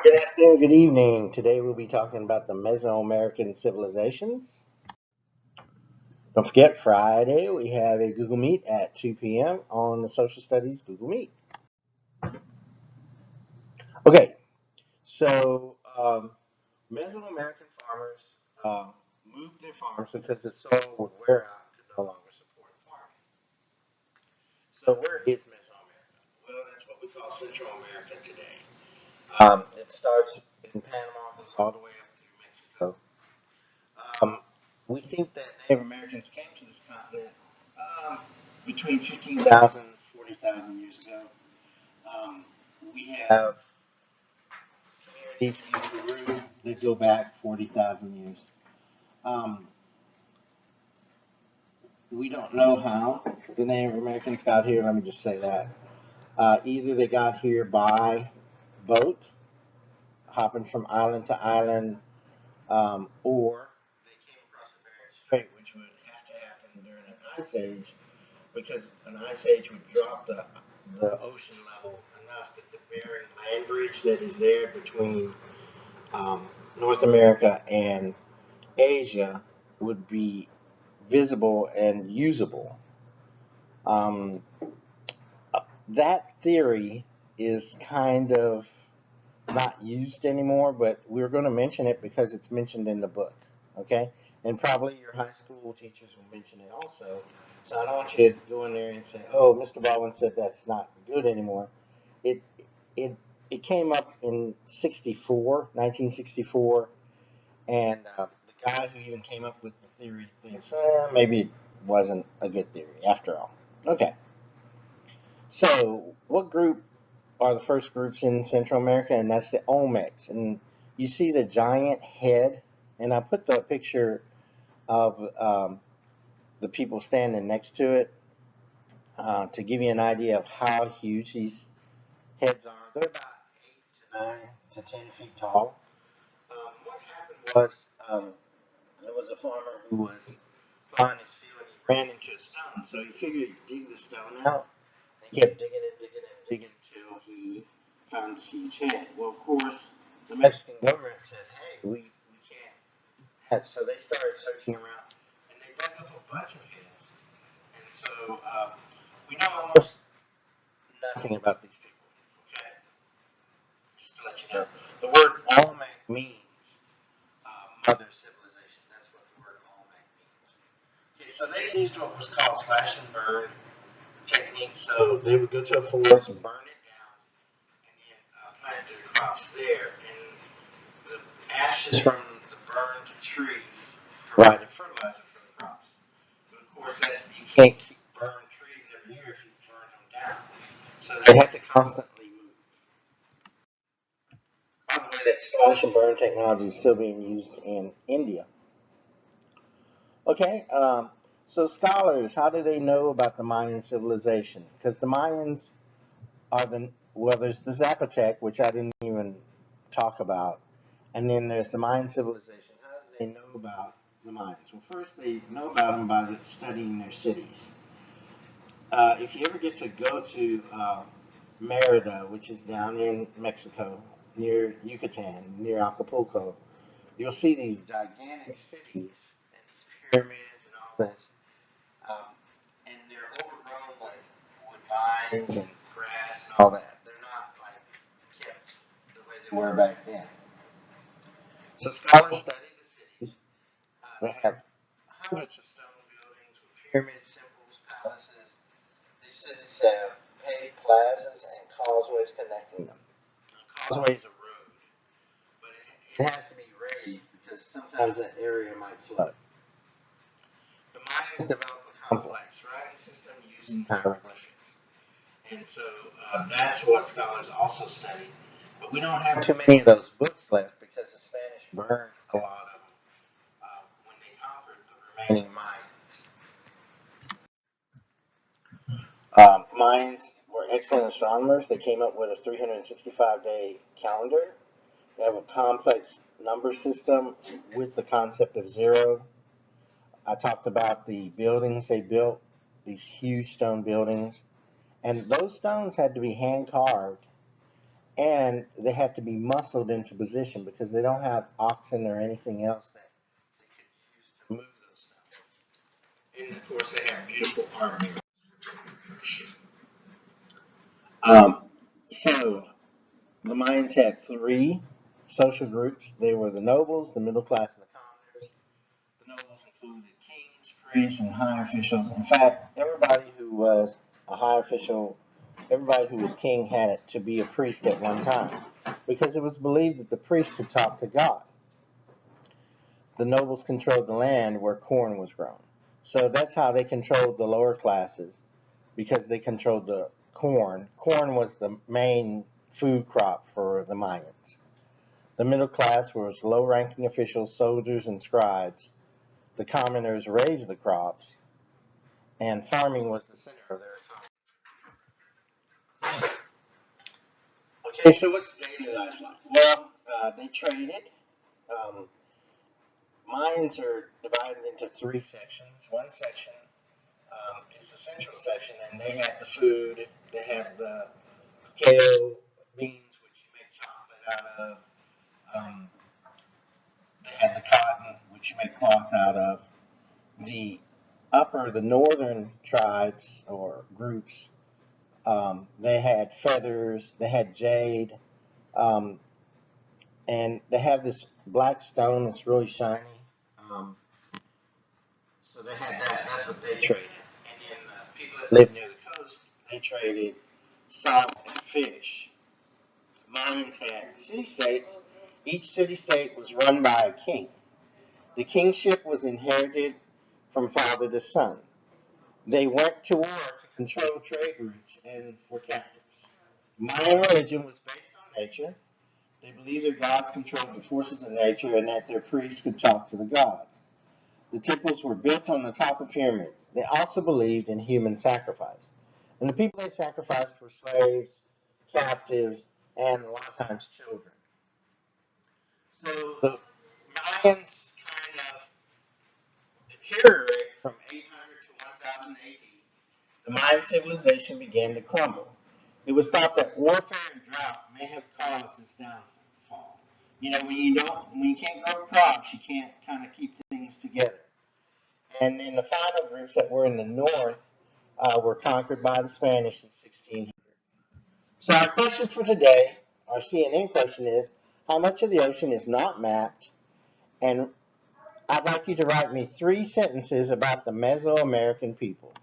Good afternoon, good evening. Today we'll be talking about the Mesoamerican civilizations. Don't forget, Friday we have a Google Meet at 2 p.m. on the Social Studies Google Meet. Okay, so Mesoamerican farmers moved their farms because the soil would wear out and could no longer support farming. So where is Mesoamerica? Well, that's what we call Central America today. It starts in Panama, goes all the way up through Mexico. Um, we think that Native Americans came to this continent um, between 15,000 and 40,000 years ago. Um, we have communities in Peru that go back 40,000 years. Um, we don't know how the Native Americans got here. Let me just say that. Either they got here by boat, hopping from island to island, or they came across the Bering Strait, which would have to happen during an ice age because an ice age would drop the ocean level enough that the Bering land bridge that is there between North America and Asia would be visible and usable. Um, that theory is kind of not used anymore, but we're going to mention it because it's mentioned in the book, okay? And probably your high school teachers will mention it also. So I don't want you to go in there and say, "Oh, Mr. Baldwin said that's not good anymore." It it it came up in 1964, and the guy who even came up with the theory thinks maybe it wasn't a good theory after all. Okay, so what group are the first groups in Central America, and that's the Olmecs. And you see the giant head, and I put the picture of the people standing next to it to give you an idea of how huge these heads are. They're about 8 to 10 feet tall. What happened was there was a farmer who was plowing his field and he ran into a stone, so he figured he'd dig the stone out. He kept digging and digging and digging until he found this huge head. Well, of course, the Mexican government said, "Hey, we can't have." So they started searching around, and they dug up a bunch of heads. And so we know almost nothing about these people. Okay, just to let you know, the word Olmec means mother civilization. That's what the word Olmec means. Okay, so they used what was called slash and burn technique. So they would go to a forest, burn it down, and then plant their crops there. And the ashes from the burned trees provided fertilizer for the crops. But of course, that you can't keep burned trees every year if you burn them down. So they had to constantly move. By the way, that slash and burn technology is still being used in India. Okay, so scholars, how do they know about the Mayan civilization? Because the Mayans are there's the Zapotec, which I didn't even talk about, and then there's the Mayan civilization. How do they know about the Mayans? Well, first they know about them by studying their cities. If you ever get to go to Merida, which is down in Mexico, near Yucatan, near Acapulco, you'll see these gigantic cities and these pyramids and all this, um, and they're overgrown with vines and grass and all that. They're not like kept the way they were back then. So scholars study the cities. They have hundreds of stone buildings with pyramids, temples, palaces. These cities have paved plazas and causeways connecting them. A causeway is a road, but it has to be raised because sometimes that area might flood. The Mayans developed a complex writing system using hieroglyphics. And so that's what scholars also study. But we don't have too many of those books left because the Spanish burned a lot of them when they conquered the remaining Mayans. Mayans were excellent astronomers. They came up with a 365-day calendar. They have a complex number system with the concept of zero. I talked about the buildings they built, these huge stone buildings. And those stones had to be hand carved and they have to be muscled into position because they don't have oxen or anything else that they could use to move those stones. And of course, they have beautiful armor. So the Mayans had three social groups. They were the nobles, the middle class, and the commoners. The nobles included kings, priests, and high officials. In fact, everybody who was a high official, everybody who was king had to be a priest at one time because it was believed that the priest could talk to God. The nobles controlled the land where corn was grown. So that's how they controlled the lower classes because they controlled the corn. Corn was the main food crop for the Mayans. The middle class was low-ranking officials, soldiers, and scribes. The commoners raised the crops, and farming was the center of their economy. Okay, so what's daily life like? Well, they traded. Um, Mayans are divided into three sections. One section is the central section, and they had the food. They had the cacao beans, which you make chocolate out of. Um, they had the cotton, which you make cloth out of. The northern tribes or groups, they had feathers, they had jade, um, and they have this black stone that's really shiny. Um, so they had that. That's what they traded. And then the people that lived near the coast, they traded salt and fish. Mayans had city states. Each city state was run by a king. The kingship was inherited from father to son. They went to war to control trade routes and for captives. Mayan religion was based on nature. They believed their gods controlled the forces of nature and that their priests could talk to the gods. The temples were built on the top of pyramids. They also believed in human sacrifice. And the people they sacrificed were slaves, captives, and a lot of times children. So the Mayans kind of deteriorate from 800 to 1000 AD. The Mayan civilization began to crumble. It was thought that warfare and drought may have caused this downfall. You know, when you can't grow crops, you can't kind of keep things together. And then the final groups that were in the north were conquered by the Spanish in 1600. So our question for today, our CNN question is, how much of the ocean is not mapped? And I'd like you to write me 3 sentences about the Mesoamerican people.